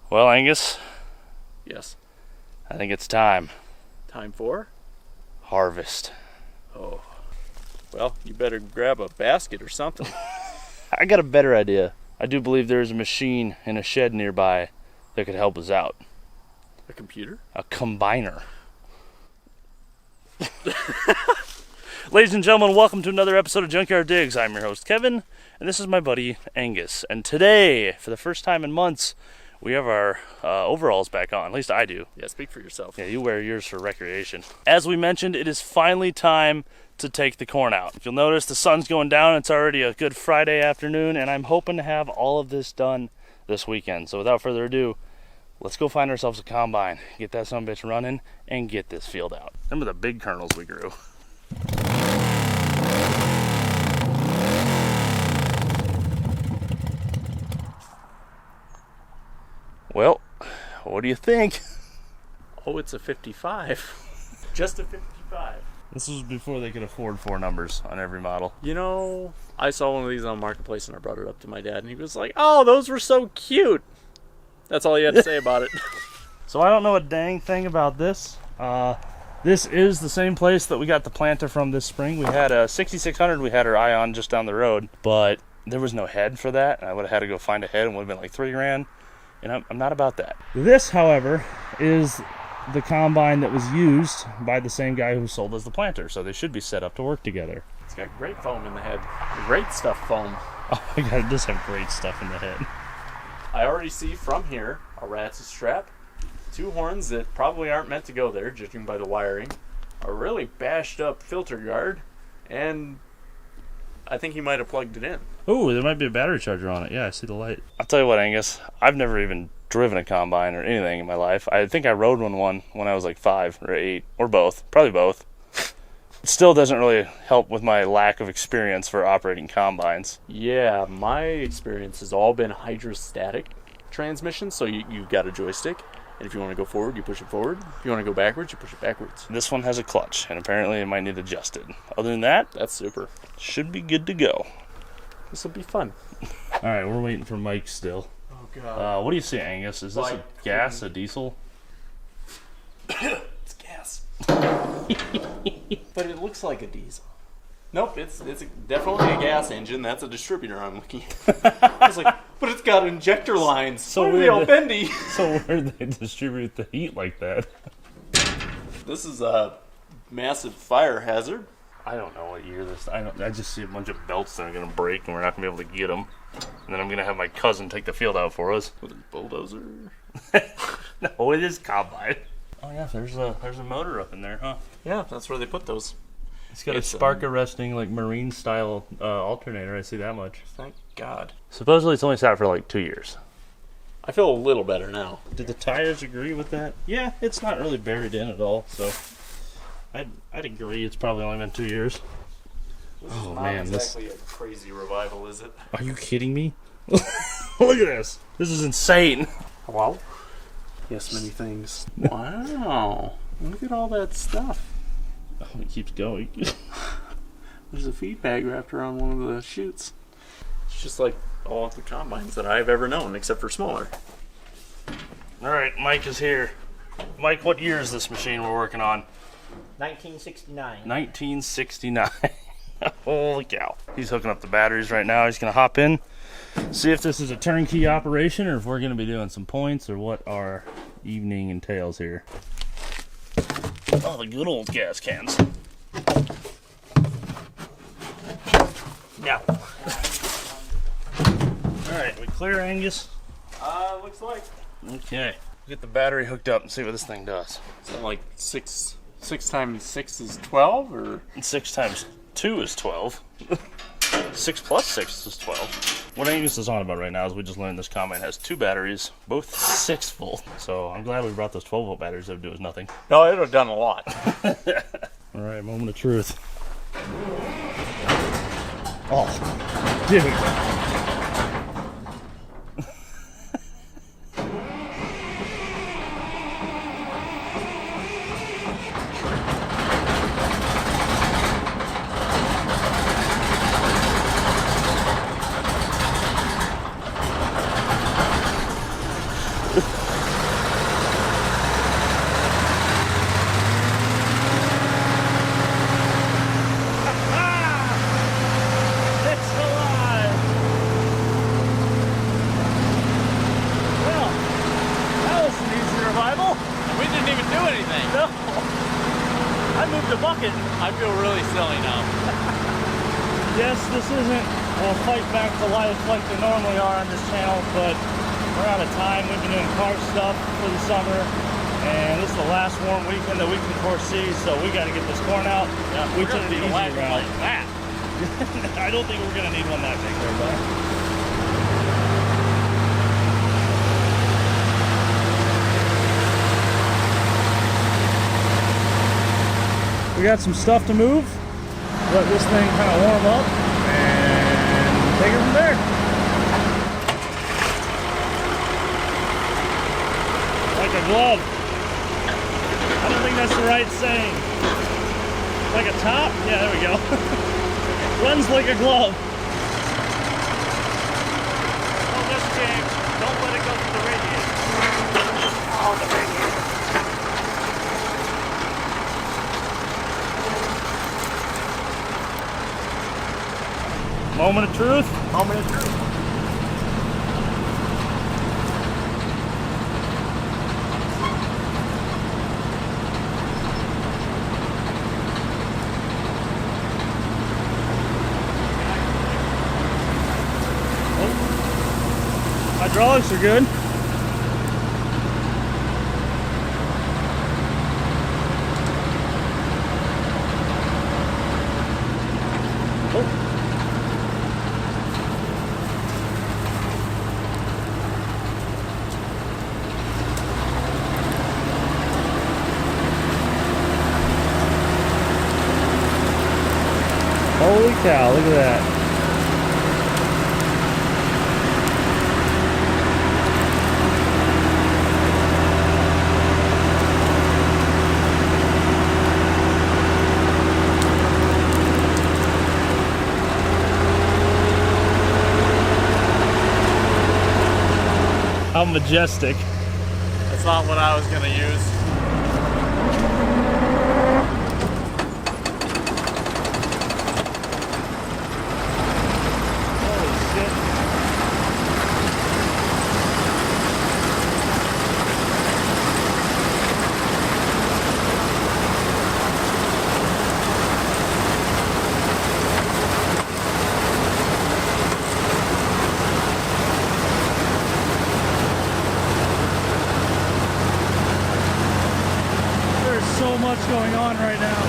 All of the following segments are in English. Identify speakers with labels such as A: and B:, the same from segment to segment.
A: Well, Angus,
B: Yes.
A: I think it's time.
B: Time for?
A: Harvest.
B: Oh. Well, you better grab a basket or something.
A: I got a better idea. I do believe there is a machine in a shed nearby that could help us out.
B: A computer?
A: A combiner. Ladies and gentlemen, welcome to another episode of Junkyard Digs. I'm your host, Kevin, and this is my buddy, Angus. And today, for the first time in months, we have our overalls back on. At least I do.
B: Yeah, speak for yourself.
A: Yeah, you wear yours for recreation. As we mentioned, it is finally time to take the corn out. If you'll notice, the sun's going down. It's already a good Friday afternoon, and I'm hoping to have all of this done this weekend. So without further ado, let's go find ourselves a combine, get that sumbitch running, and get this field out. Remember the big kernels we grew. Well, what do you think?
B: Oh, it's a 55. Just a 55.
A: This was before they could afford 4 numbers on every model.
B: You know, I saw one of these on Marketplace and I brought it up to my dad and he was like, oh, those were so cute. That's all he had to say about it.
A: So I don't know a dang thing about this. This is the same place that we got the planter from this spring. We had a 6600 we had our eye on just down the road, but there was no head for that. I would have had to go find a head and would have been like $3 grand. And I'm not about that. This, however, is the combine that was used by the same guy who sold us the planter, so they should be set up to work together.
B: It's got great foam in the head. Great stuff foam.
A: Oh my god, it does have great stuff in the head.
B: I already see from here a ratchet strap, 2 horns that probably aren't meant to go there, judging by the wiring, a really bashed up filter guard, and I think he might have plugged it in.
A: Ooh, there might be a battery charger on it. Yeah, I see the light. I'll tell you what, Angus, I've never even driven a combine or anything in my life. I think I rode one when I was like 5 or 8, or both. Probably both. It still doesn't really help with my lack of experience for operating combines.
B: Yeah, my experience has all been hydrostatic transmission, so you've got a joystick, and if you want to go forward, you push it forward. If you want to go backwards, you push it backwards.
A: This one has a clutch, and apparently it might need adjusted. Other than that,
B: That's super.
A: should be good to go.
B: This will be fun.
A: Alright, we're waiting for Mike still.
B: Oh, God.
A: What do you see, Angus? Is this a
B: Like,
A: gas, a diesel?
B: It's gas. But it looks like a diesel. Nope, it's definitely a gas engine. That's a distributor I'm looking at. I was like, but it's got injector lines.
A: So
B: Why are they all
A: weird.
B: bendy?
A: So where do they distribute the heat like that?
B: This is a massive fire hazard.
A: I don't know what year this. I just see a bunch of belts that are gonna break, and we're not gonna be able to get them. And then I'm gonna have my cousin take the field out for us.
B: With a bulldozer.
A: No, it is combine. Oh yeah, there's a motor up in there, huh?
B: Yeah, that's where they put those.
A: It's got
B: It's,
A: a spark arresting, like marine style alternator. I see that much.
B: Thank God.
A: Supposedly it's only sat for like 2 years.
B: I feel a little better now.
A: Did the tires agree with that? Yeah, it's not really buried in at all, so I'd agree it's probably only been 2 years.
B: This
A: Oh,
B: is not
A: man,
B: exactly a crazy revival, is it?
A: Are you kidding me? Look at this. This is insane.
B: Hello? Yes, many things. Wow. Look at all that stuff.
A: Oh, it keeps going.
B: There's a feed bag wrapped around one of the chutes. It's just like all of the combines that I've ever known, except for smaller.
A: All right, Mike is here. Mike, what year is this machine we're working on?
C: 1969.
A: 1969. Holy cow. He's hooking up the batteries right now. He's going to hop in, see if this is a turnkey operation or if we're going to be doing some points or what our evening entails here. Oh, the good old gas cans.
B: No.
A: All right, we clear, Angus?
B: Looks like.
A: Okay. Get the battery hooked up and see what this thing does.
B: Is that like 6 times 6 is 12, or?
A: And 6 times 2 is 12. 6 plus 6 is 12. What Angus is on about right now is we just learned this combine has 2 batteries, both 6 volt. So I'm glad we brought those 12 volt batteries that would do us nothing.
B: No, it would have done a lot.
A: All right, moment of truth. Oh, dude. the bucket.
B: I feel really silly now.
A: Yes, this isn't a fight back to life like they normally are on this channel, but we're out of time. We've been doing car stuff for the summer, and this is the last warm weekend that we can foresee, so we got to get this corn out.
B: Yeah,
A: we took the easy route.
B: like that.
A: I don't think we're going to need one that big there, though. We got some stuff to move. Let this thing kind of warm up and take it from there. Like a glove. I don't think that's the right saying. Like a top? Yeah, there we go. Runs like a glove.
B: Oh, this James. Don't let it go to the radiator. Oh, the radiator.
A: Moment of truth.
C: Moment of truth.
A: Hydraulics are good. Holy cow, look at that. How majestic.
B: That's not what I was going to use.
A: So much going on right now.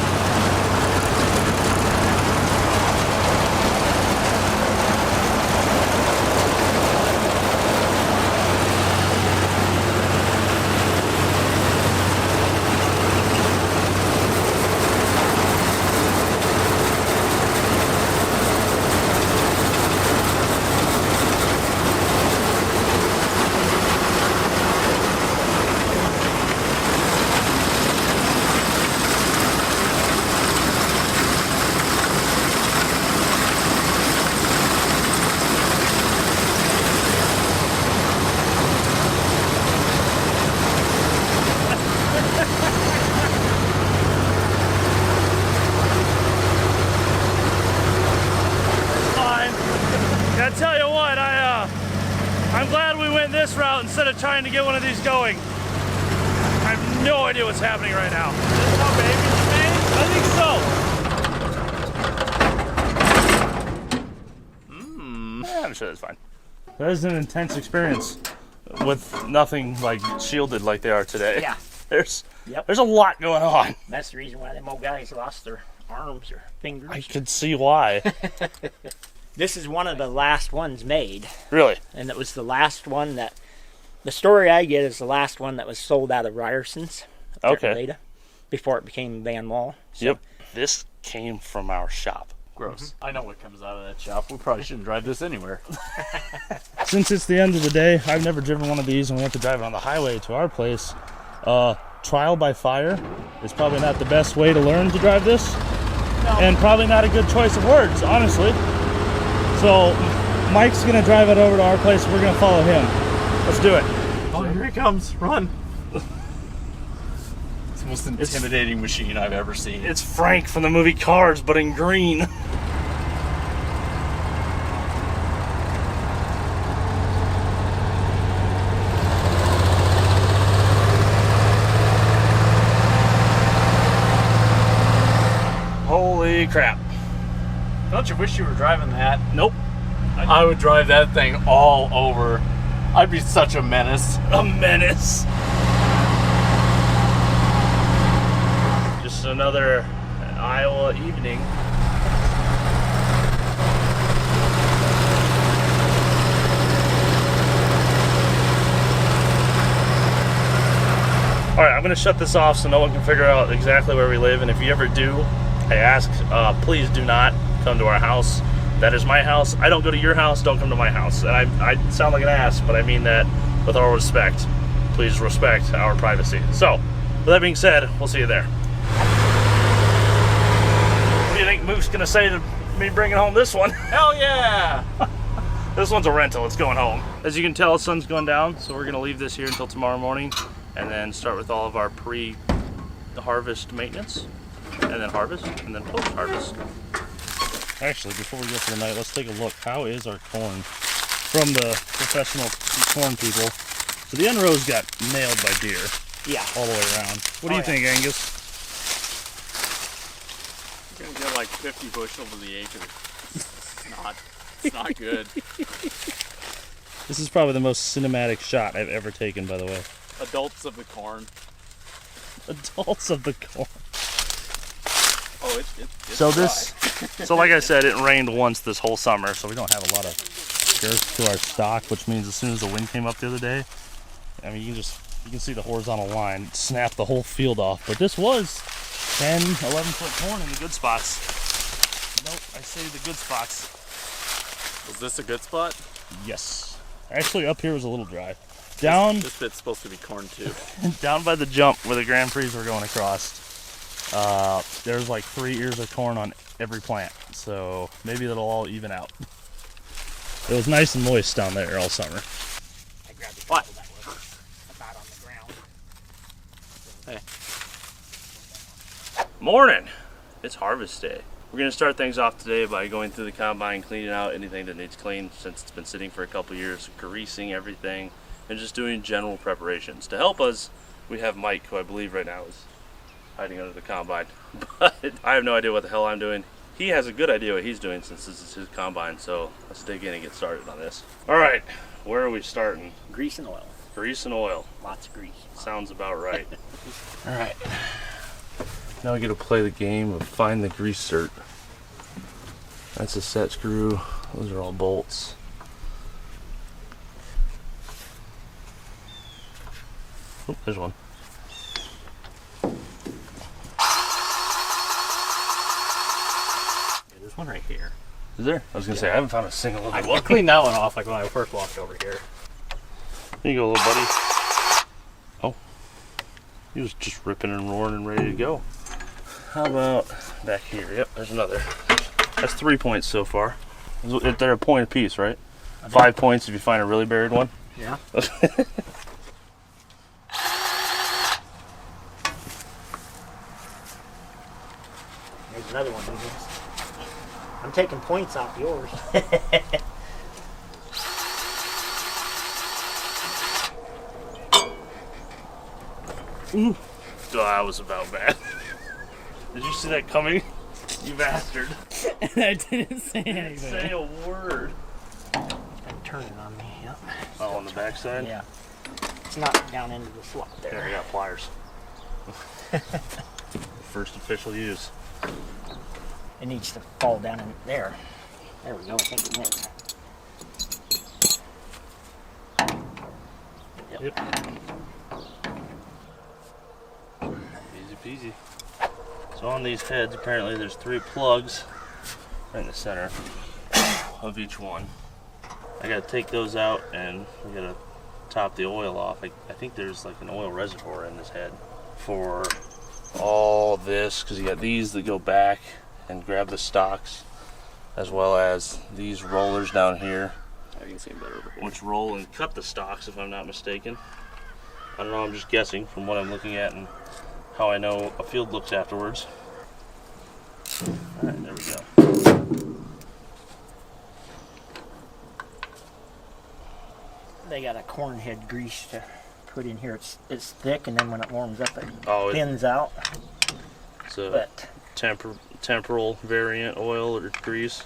A: I tell you what, I'm glad we went this route instead of trying to get one of these going. I have no idea what's happening right now.
B: Is this how babies
A: Yeah, I'm sure that's fine. That is an intense experience with nothing like shielded like they are today.
C: Yeah.
A: There's a lot going on.
C: That's the reason why them old guys lost their arms or fingers.
A: I could see why.
C: This is one of the last ones made.
A: Really?
C: And it was the last one that, the story I get is the last one that was sold out of Ryerson's.
A: Okay.
C: Later, before it became Van Wall. So.
A: Yep. This came from our shop.
B: Gross. I know what comes out of that shop. We probably shouldn't drive this anywhere.
A: Since it's the end of the day, I've never driven one of these and we have to drive it on the highway to our place. Trial by fire is probably not the best way to learn to drive this. No. And probably not a good choice of words, honestly. So Mike's gonna drive it over to our place. We're gonna follow him. Let's do it.
B: Oh, here he comes. Run. It's the most intimidating machine I've ever seen.
A: It's Frank from the movie Cars, but in green. crap.
B: Don't you wish you were driving that?
A: Nope.
B: I would drive that thing all over. I'd be such a menace.
A: A menace. Just another Iowa evening. Alright, I'm going to shut this off so no one can figure out exactly where we live, and if you ever do, I ask, please do not come to our house. That is my house. I don't go to your house, don't come to my house. And I sound like an ass, but I mean that with all respect. Please respect our privacy. So, with that being said, we'll see you there. What do you think Mook's going to say to me bringing home this one?
B: Hell yeah!
A: This one's a rental, it's going home. As you can tell, the sun's going down, so we're going to leave this here until tomorrow morning and then start with all of our pre-harvest maintenance, and then harvest, and then post-harvest. Actually, before we go for the night, let's take a look. How is our corn from the professional corn people? So the end row's got nailed by deer.
C: Yeah.
A: All the way around. What do you think, Angus?
B: You're gonna get like 50 bushels of the acre. It's not good.
A: This is probably the most cinematic shot I've ever taken, by the way.
B: Adults of the corn.
A: Adults of the corn.
B: Oh, it's
A: So
B: dry.
A: so like I said, it rained once this whole summer, so we don't have a lot of girth to our stock, which means as soon as the wind came up the other day, I mean, you can see the horizontal line snap the whole field off. But this was 10, 11-foot corn in the good spots. Nope, I say the good spots.
B: Was this a good spot?
A: Yes. Actually, up here was a little dry. Down,
B: This bit's supposed to be corn too.
A: down by the jump where the Grand Prix were going across, there's like 3 ears of corn on every plant, so maybe that'll all even out. It was nice and moist down there all summer.
C: I grabbed the
B: What?
C: that was about on the ground.
B: Hey.
A: Morning! It's harvest day. We're going to start things off today by going through the combine, cleaning out anything that needs cleaned since it's been sitting for a couple years, greasing everything, and just doing general preparations. To help us, we have Mike, who I believe right now is hiding under the combine. But I have no idea what the hell I'm doing. He has a good idea what he's doing since this is his combine, so let's dig in and get started on this. Alright, where are we starting?
C: Grease and oil.
A: Grease and oil.
C: Lots of grease.
A: Sounds about right. Alright. Now we get to play the game of find the grease cert. That's a set screw. Those are all bolts. Oh, there's one.
C: Yeah, there's one right here.
A: Is there? I was gonna say I haven't found a single
C: I
A: other one.
C: cleaned that one off like when I first walked over here.
A: Here you go, little buddy. Oh, he was just ripping and roaring and ready to go. How about back here? Yep, there's another. That's 3 points so far. They're a point apiece, right? 5 points if you find a really buried one.
C: Yeah. There's another one. I'm taking points off yours.
A: Ooh. Oh, that was about bad. Did you see that coming? You bastard.
C: And I didn't say
A: Didn't say a word.
C: I'm turning on me. Yep.
A: Oh, on the backside?
C: Yeah. It's not down into the slot
A: There, I
C: there.
A: got pliers. First official use.
C: It needs to fall down in there. There we go. I think it went.
A: Yep. Easy peasy. So on these heads, apparently there's 3 plugs right in the center of each one. I gotta take those out and we gotta top the oil off. I think there's like an oil reservoir in this head for all this, because you got these that go back and grab the stocks, as well as these rollers down here,
B: You can see him better over here.
A: which roll and cut the stocks, if I'm not mistaken. I don't know, I'm just guessing from what I'm looking at and how I know a field looks afterwards. Alright, there we go.
C: They got a corn head grease to put in here. It's thick, and then when it warms up, it
A: Oh,
C: thins out.
A: so
C: But
A: temporal variant oil or grease.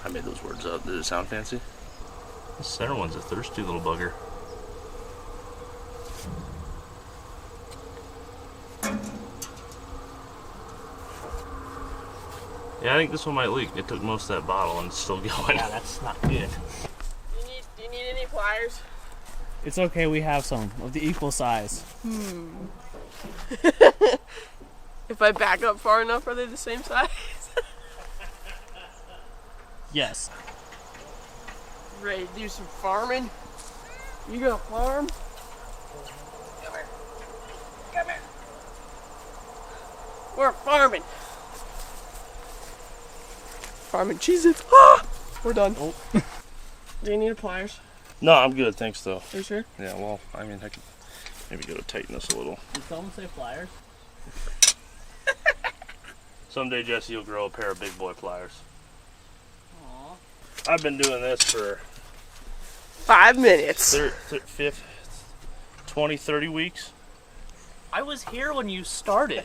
A: I made those words up. Did it sound fancy? The center one's a thirsty little bugger. Yeah, I think this one might leak. It took most of that bottle and it's still going.
C: Yeah, that's not good.
D: Do you need any pliers?
E: It's okay, we have some of the equal size.
D: If I back up far enough, are they the same size?
E: Yes.
D: Ready to do some farming? You gonna farm? Come here. Come here. We're farming. Farming cheeses. Ah! We're done.
A: Oh.
D: Do you need pliers?
A: No, I'm good, thanks though.
D: Are you sure?
A: Yeah, well, I mean, I could maybe go to tighten this a little.
E: Did someone say pliers?
A: Someday, Jesse, you'll grow a pair of big boy pliers.
E: Aww.
A: I've been doing this for
D: 5 minutes.
A: 20, 30 weeks.
E: I was here when you started.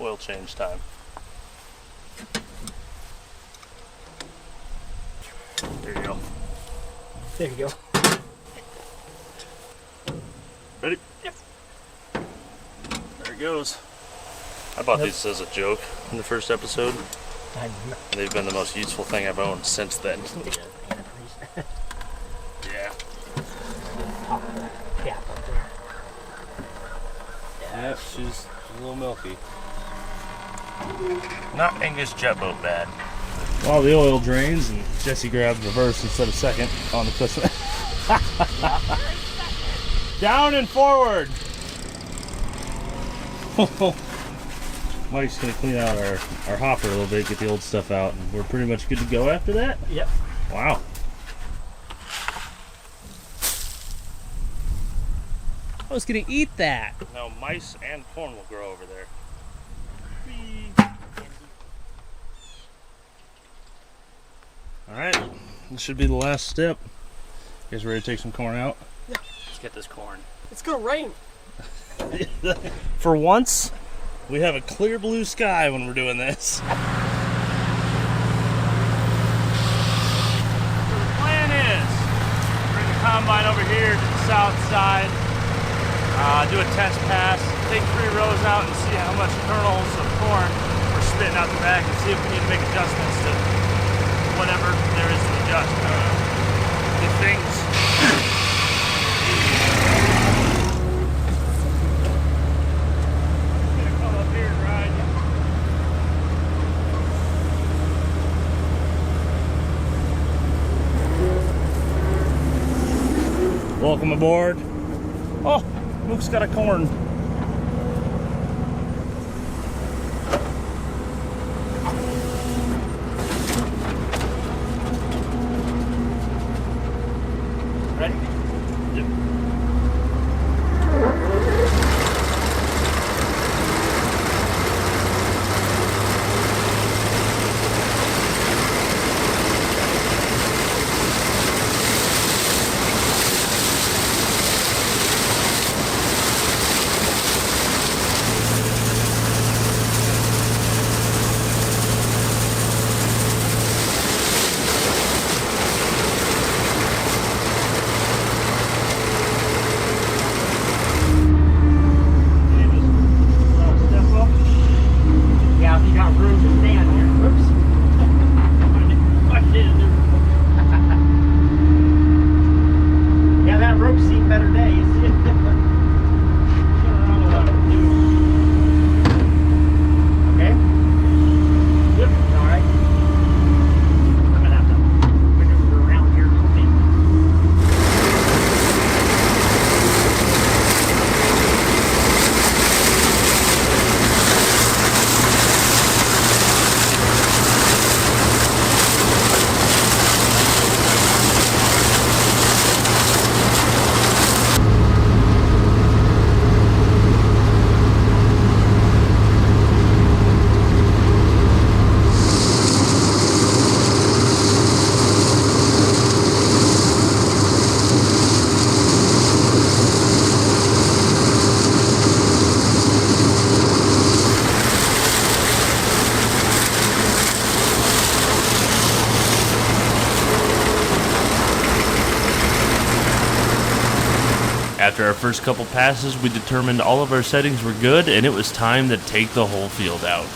A: Oil change time. There you go.
C: There you go.
A: Ready?
D: Yep.
A: There it goes. I bought these as a joke in the first episode. They've been the most useful thing I've owned since then. Yeah. Yeah, she's a little milky. Not English jet boat bad. While the oil drains and Jesse grabbed reverse instead of second on the cushion. Down and forward. Mike's gonna clean out our hopper a little bit, get the old stuff out, and we're pretty much good to go after that.
C: Yep.
A: Wow.
E: I was gonna eat that.
A: No, mice and corn will grow over there. Alright, this should be the last step. You guys ready to take some corn out?
E: Let's get this corn.
D: It's gonna rain.
A: For once, we have a clear blue sky when we're doing this. The plan is bring the combine over here to the south side, do a test pass, take 3 rows out and see how much kernels of corn we're spitting out the back and see if we need to make adjustments to whatever there is to adjust. The things. Gonna come up here and ride. Welcome aboard. Oh, Mook's got a corn. Ready? Yep. After our first couple passes, we determined all of our settings were good, and it was time to take the whole field out.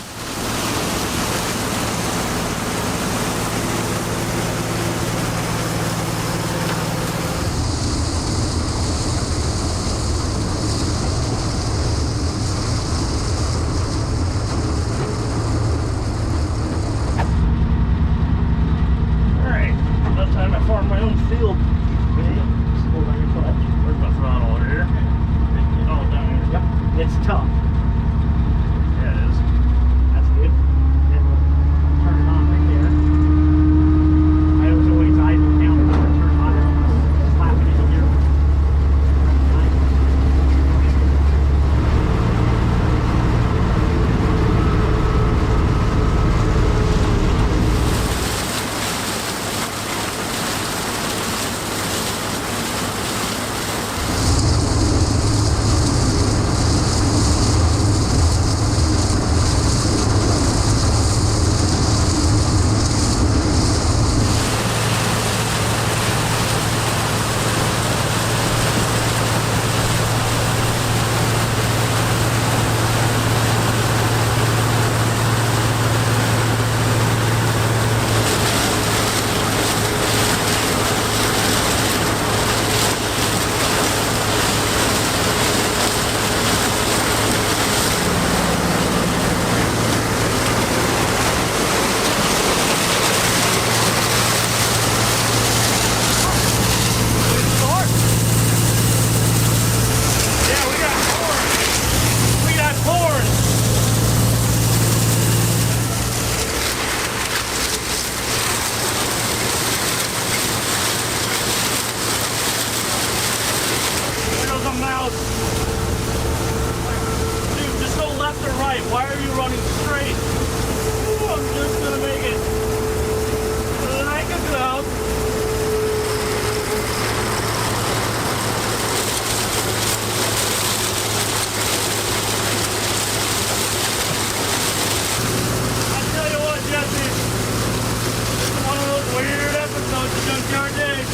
F: Junkyard Digs.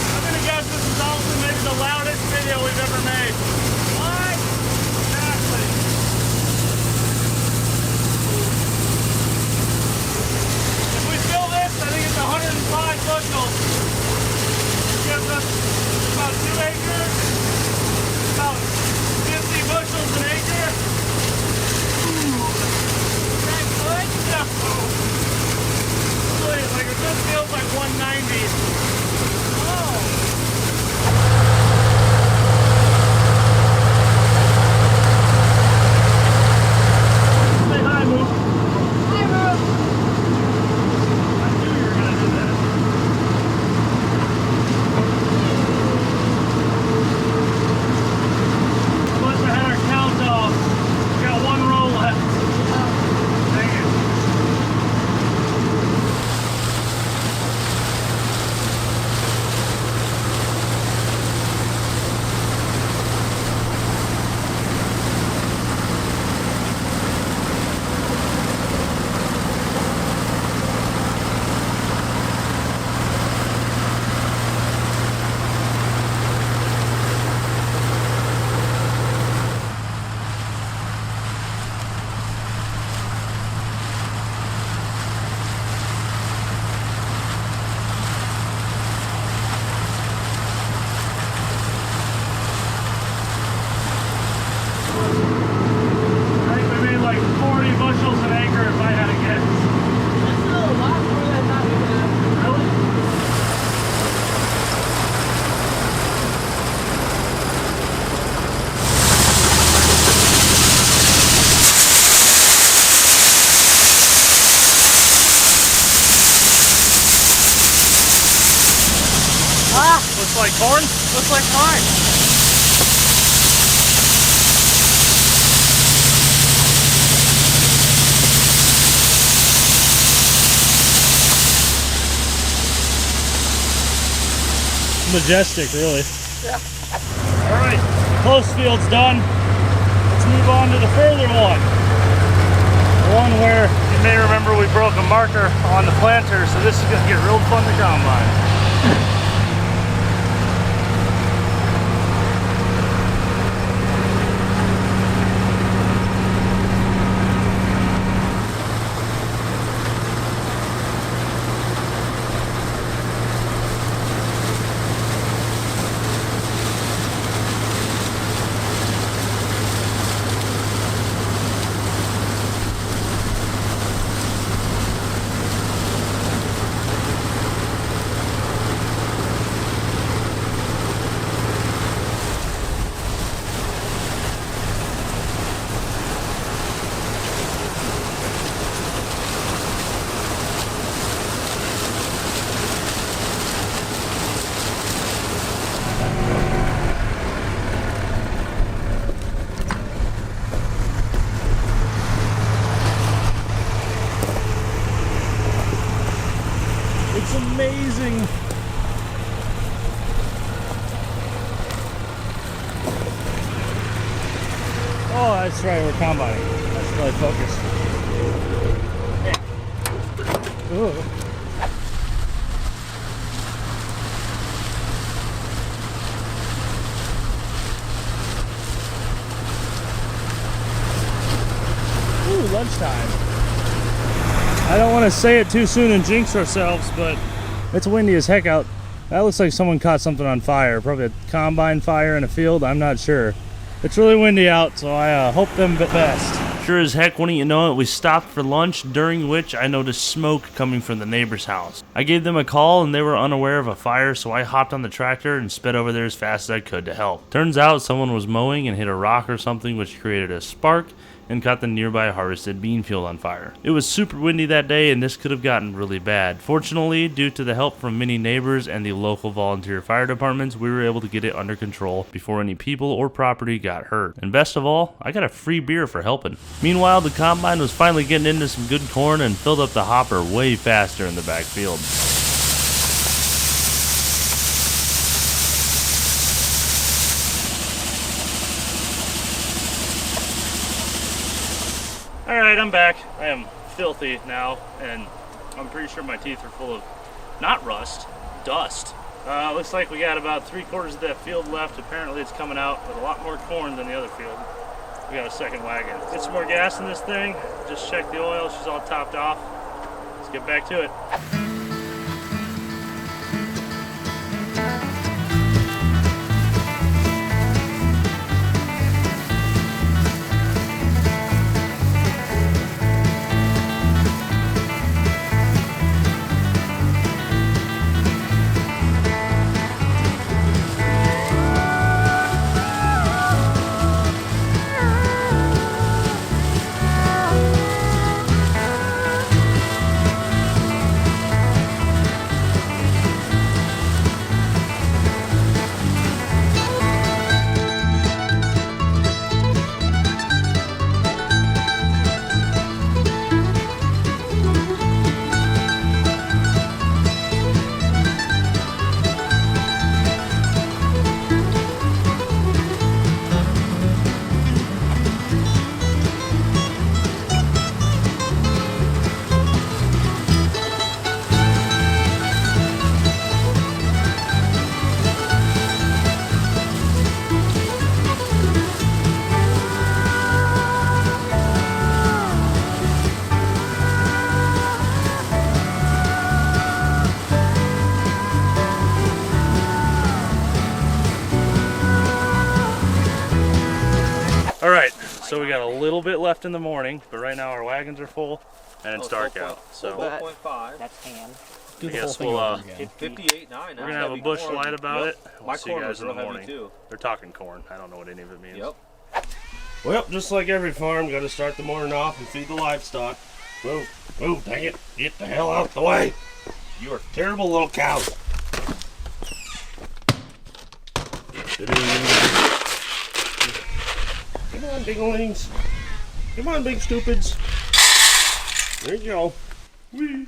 F: I'm gonna guess this is also maybe the loudest video we've ever made. What? Exactly. If we fill this, I think it's 105 bushels. It gives us about 2 acres, about 50 bushels an acre. Ooh. Is that good? Yeah. Like it just feels like 190. Oh. Say hi, Mook. Hi, Mook. I knew you were gonna do that. Must have had our count off. We got 1 row left. Dang it. Looks like corn? Looks like corn. Majestic, really. Yeah. Alright, close field's done. Let's move on to the further one. The one where you may remember we broke a marker on the planter, so this is going to get real fun to combine.
A: amazing. Oh, that's right, we're combining. That's really focused. Ooh. Ooh, lunchtime. I don't want to say it too soon and jinx ourselves, but it's windy as heck out. That looks like someone caught something on fire. Probably a combine fire in a field, I'm not sure. It's really windy out, so I hope them best. Sure as heck, wouldn't you know it, we stopped for lunch, during which I noticed smoke coming from the neighbor's house. I gave them a call and they were unaware of a fire, so I hopped on the tractor and sped over there as fast as I could to help. Turns out someone was mowing and hit a rock or something, which created a spark and caught the nearby harvested bean field on fire. It was super windy that day and this could have gotten really bad. Fortunately, due to the help from many neighbors and the local volunteer fire departments, we were able to get it under control before any people or property got hurt. And best of all, I got a free beer for helping. Meanwhile, the combine was finally getting into some good corn and filled up the hopper way faster in the back field. Alright, I'm back. I am filthy now, and I'm pretty sure my teeth are full of, not rust, dust. Looks like we got about 3/4 of that field left. Apparently it's coming out with a lot more corn than the other field. We got a second wagon. Get some more gas in this thing. Just check the oil. She's all topped off. Let's get back to it. Alright, so we got a little bit left in the morning, but right now our wagons are full and it's dark out. So
G: 4.5.
C: That's hand.
E: Do
A: I
E: the whole
A: guess
E: thing
A: we'll
E: over again.
G: 58.9.
A: we're gonna have a bush light about it. We'll
G: My
A: see you
G: corn
A: guys
G: was
A: in the
G: real heavy
A: morning.
G: too.
A: They're talking corn. I don't know what any of it means.
G: Yep.
F: Well, just like every farm, got to start the morning off and feed the livestock. Move, move, dang it. Get the hell out the way. You are terrible little cows. Come on, biglings. Come on, big stupids. There you go. Whee.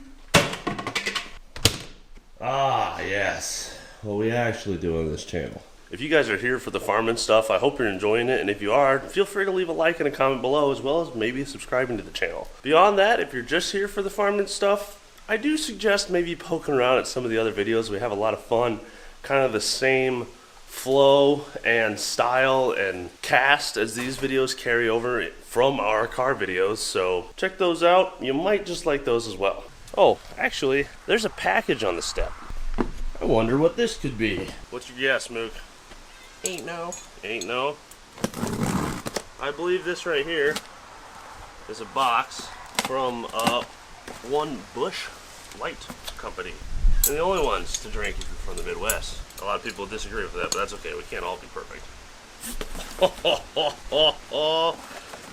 F: Ah, yes. What we actually do on this channel. If you guys are here for the farming stuff, I hope you're enjoying it, and if you are, feel free to leave a like and a comment below, as well as maybe subscribing to the channel. Beyond that, if you're just here for the farming stuff, I do suggest maybe poking around at some of the other videos. We have a lot of fun, kind of the same flow and style and cast as these videos carry over from our car videos, so check those out. You might just like those as well. Oh, actually, there's a package on the step. I wonder what this could be. What's your guess, Mook?
D: Ain't no.
F: Ain't no. I believe this right here is a box from one Bush Light company. And the only ones to drink if you're from the Midwest. A lot of people disagree with that, but that's okay. We can't all be perfect.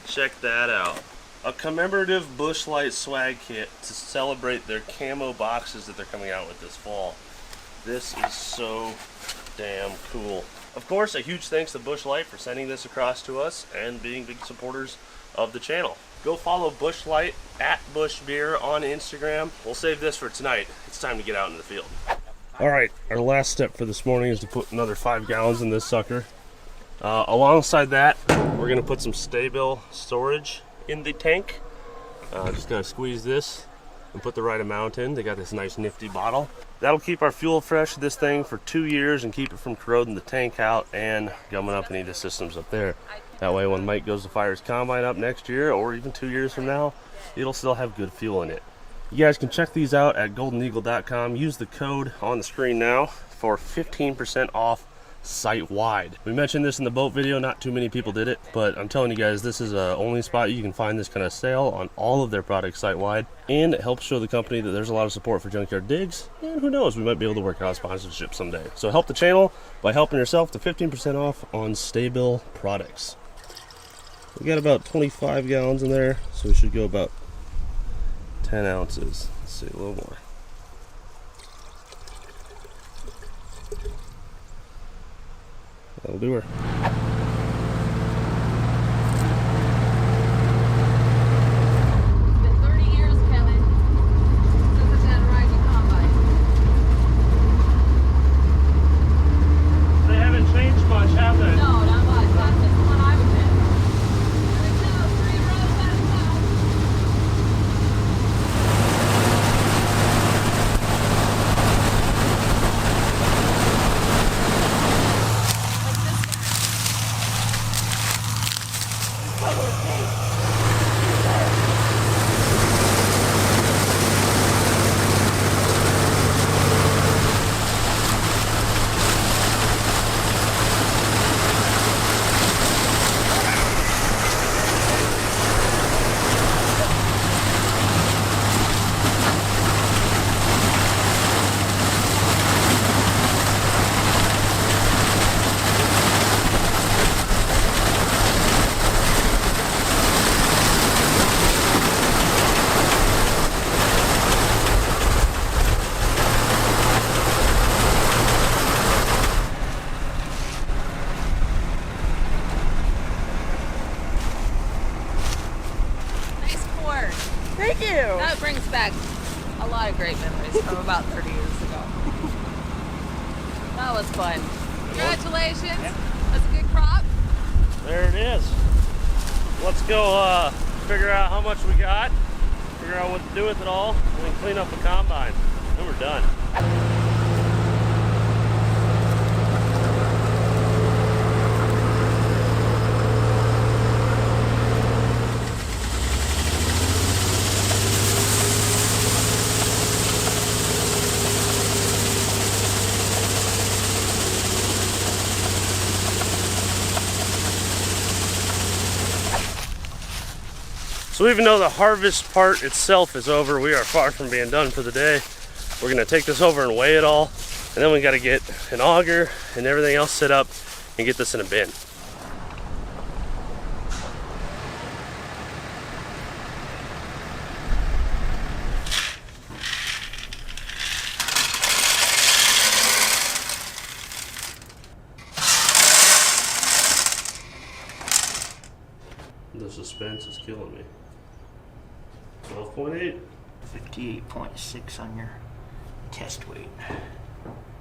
F: Check that out. A commemorative Bush Light swag kit to celebrate their camo boxes that they're coming out with this fall. This is so damn cool. Of course, a huge thanks to Bush Light for sending this across to us and being big supporters of the channel.
G: go follow Bush Light at Bush Beer on Instagram. We'll save this for tonight. It's time to get out in the field. All right, our last step for this morning is to put another 5 gallons in this sucker. Alongside that, we're gonna put some Stay-Bill storage in the tank. Just gonna squeeze this and put the right amount in. They got this nice nifty bottle. That'll keep our fuel fresh, this thing, for 2 years and keep it from corroding the tank out and gumming up any of the systems up there. That way when Mike goes to fire his combine up next year or even 2 years from now, it'll still have good fuel in it. You guys can check these out at goldeneagle.com. Use the code on the screen now for 15% off site-wide. We mentioned this in the boat video, not too many people did it, but I'm telling you guys, this is the only spot you can find this kind of sale on all of their products site-wide, and it helps show the company that there's a lot of support for Junkyard Digs, and who knows, we might be able to work out a sponsorship someday. So help the channel by helping yourself to 15% off on Stay-Bill products. We got about 25 gallons in there, so we should go about 10 ounces. Let's see, a little more. That'll do her.
H: It's been 30 years, Kevin, since I've had a riding combine.
F: They haven't changed much, have they?
H: No, not much. Not since the one I was in. There's now 3 rows at a time. Nice pour.
D: Thank you.
H: That brings back a lot of great memories from about 30 years ago. That was fun. Congratulations. That's a good crop.
F: There it is. Let's go figure out how much we got, figure out what to do with it all, and then clean up the combine. Then we're done. So even though the harvest part itself is over, we are far from being done for the day. We're gonna take this over and weigh it all, and then we gotta get an auger and everything else set up and get this in a bin. The suspense is killing me. 12.8.
C: 58.6 on your test weight.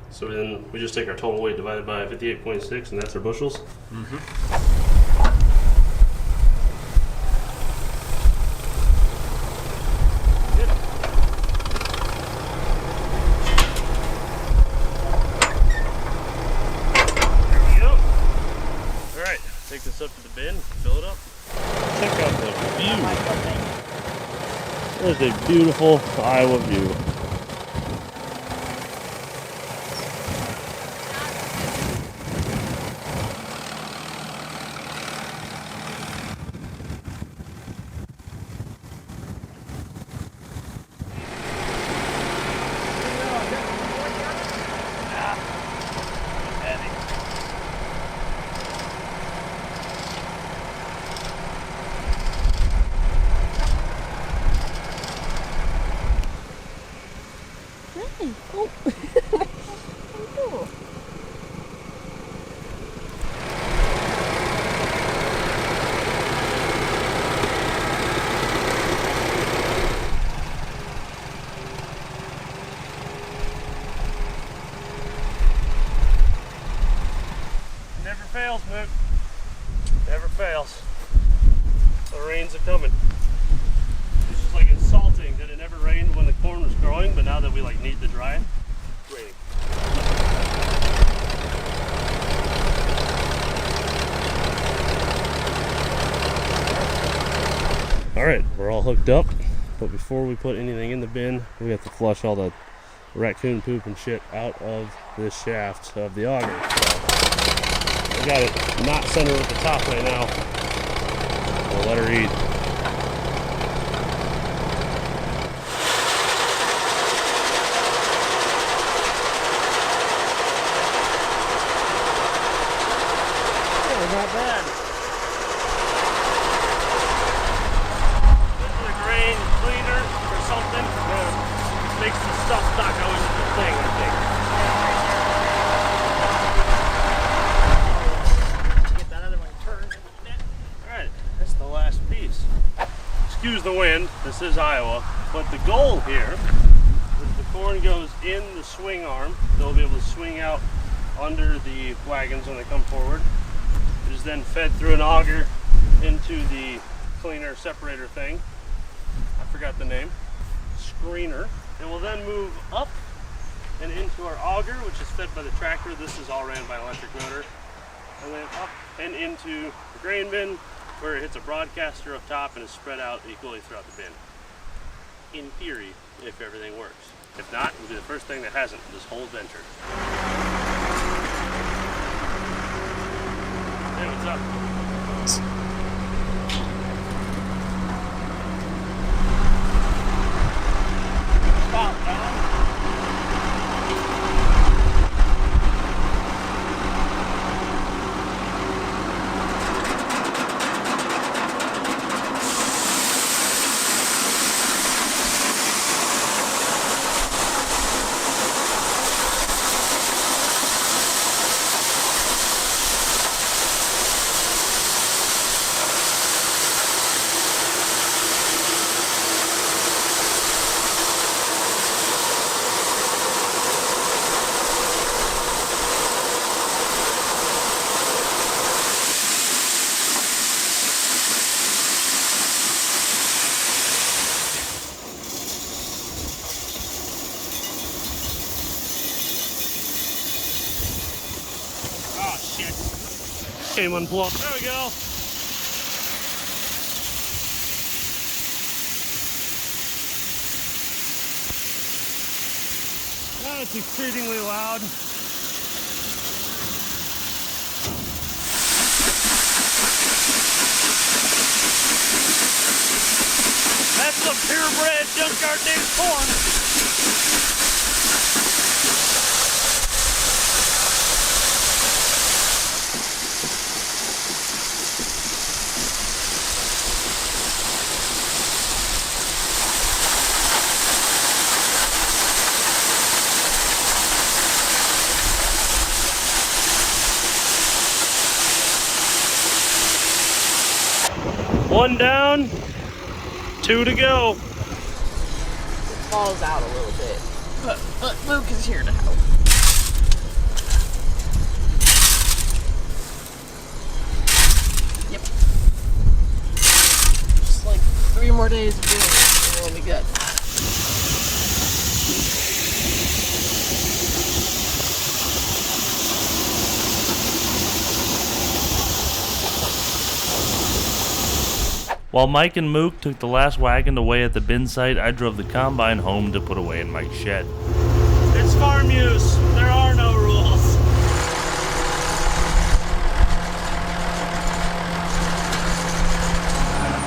F: So then we just take our total weight divided by 58.6, and that's our bushels. There we go. All right, take this up to the bin, fill it up. Check out the view. There's a beautiful Iowa view.
G: snowing, but now that we like need to dry it, it's raining. All right, we're all hooked up, but before we put anything in the bin, we have to flush all the raccoon poop and shit out of this shaft of the auger. So I got it not centered with the top right now. We'll let her eat.
C: Not bad.
G: This is a grain cleaner or something. Makes the stuff not go into the thing, I think.
C: Get that other one turned.
G: Alright, that's the last piece. Excuse the wind, this is Iowa, but the goal here is the corn goes in the swing arm. They'll be able to swing out under the wagons when they come forward. It is then fed through an auger into the cleaner separator thing. I forgot the name. Screener. And we'll then move up and into our auger, which is fed by the tractor. This is all ran by an electric motor. And then up and into the grain bin, where it hits a broadcaster up top and is spread out equally throughout the bin. In theory, if everything works. If not, it'll be the first thing that hasn't this whole venture. Hey, what's up?
C: About down.
G: Came unplugged. There we go. That's exceedingly loud. That's some purebred Junkyard Digs corn. One down, two to go.
D: It falls out a little bit. But Luke is here to help. Yep. Just like 3 more days of doing it, and we'll be good.
A: While Mike and Mook took the last wagon away at the bin site, I drove the combine home to put away in Mike's shed.
G: It's farm use. There are no rules.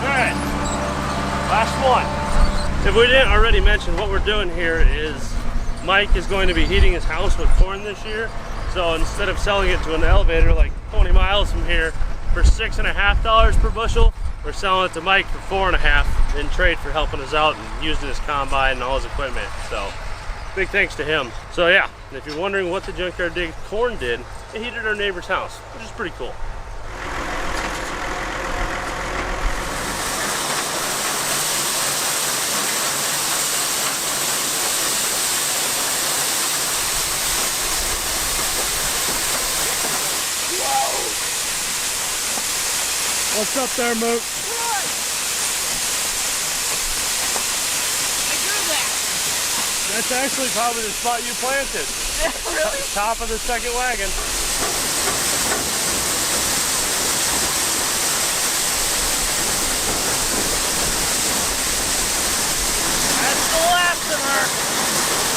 G: Alright, last one. If we didn't already mention, what we're doing here is Mike is going to be heating his house with corn this year. So instead of selling it to an elevator like 20 miles from here for $6.50 per bushel, we're selling it to Mike for $4.50 in trade for helping us out and using his combine and all his equipment. So big thanks to him. So yeah, if you're wondering what the Junkyard Digs corn did, it heated our neighbor's house, which is pretty cool. What's up there, Mook?
D: I grew that.
G: That's actually probably the spot you planted.
D: Really?
G: Top of the second wagon. That's the last of her.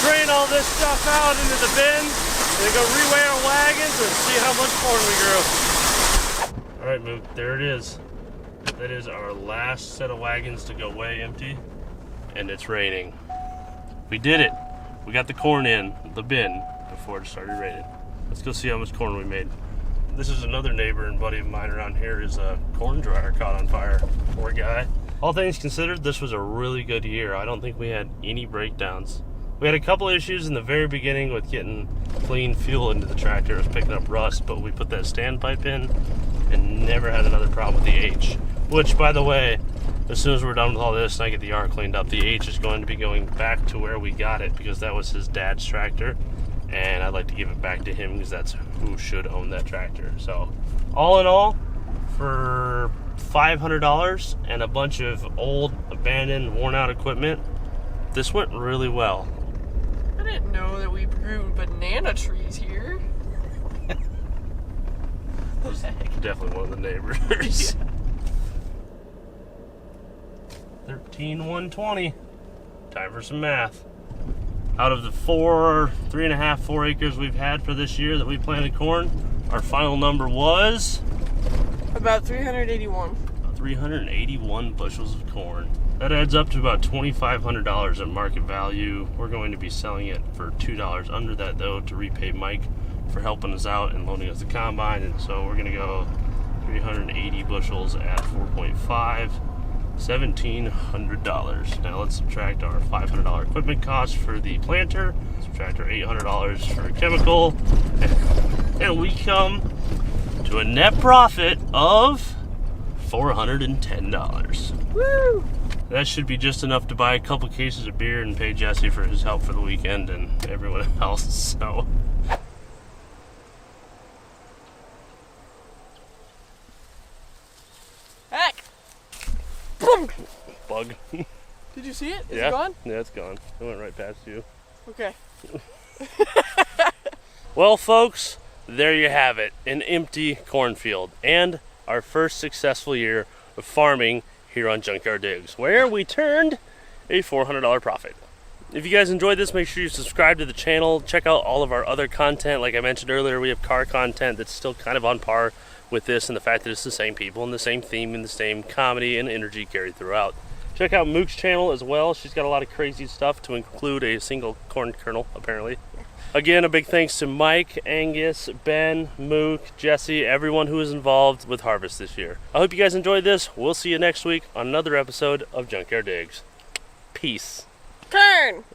G: Drain all this stuff out into the bin, and then go reweigh our wagons and see how much corn we grew. All right, Mook, there it is. That is our last set of wagons to go way empty, and it's raining. We did it. We got the corn in the bin before it started raining. Let's go see how much corn we made. This is another neighbor and buddy of mine around here. His corn dryer caught on fire. Poor guy. All things considered, this was a really good year. I don't think we had any breakdowns. We had a couple issues in the very beginning with getting clean fuel into the tractor. It was picking up rust, but we put that standpipe in and never had another problem with the H. Which, by the way, as soon as we're done with all this and I get the yard cleaned up, the H is going to be going back to where we got it because that was his dad's tractor. And I'd like to give it back to him because that's who should own that tractor. So, all in all, for $500 and a bunch of old, abandoned, worn-out equipment, this went really well.
D: I didn't know that we grew banana trees here.
G: Definitely one of the neighbors. 13,120. Time for some math. Out of the 3.5, 4 acres we've had for this year that we planted corn, our final number was
D: About 381.
G: 381 bushels of corn. That adds up to about $2,500 at market value. We're going to be selling it for $2 under that, though, to repay Mike for helping us out and loaning us the combine. And so we're going to go 380 bushels at 4.5, $1,700. Now let's subtract our $500 equipment cost for the planter, subtract our $800 for chemical, and we come to a net profit of $410.
D: Woo!
G: That should be just enough to buy a couple cases of beer and pay Jesse for his help for the weekend and everyone else. So,
D: Heck! Boom!
G: bug.
D: Did you see it? Is
G: Yeah?
D: it gone?
G: Yeah, it's gone. It went right past you.
D: Okay.
G: Well, folks, there you have it. An empty cornfield and our first successful year of farming here on Junkyard Digs, where we turned a $400 profit. If you guys enjoyed this, make sure you subscribe to the channel. Check out all of our other content. Like I mentioned earlier, we have car content that's still kind of on par with this, and the fact that it's the same people and the same theme and the same comedy and energy carried throughout. Check out Mook's channel as well. She's got a lot of crazy stuff, to include a single corn kernel, apparently. Again, a big thanks to Mike, Angus, Ben, Mook, Jesse, everyone who was involved with Harvest this year. I hope you guys enjoyed this. We'll see you next week on another episode of Junkyard Digs. Peace.
D: Turn!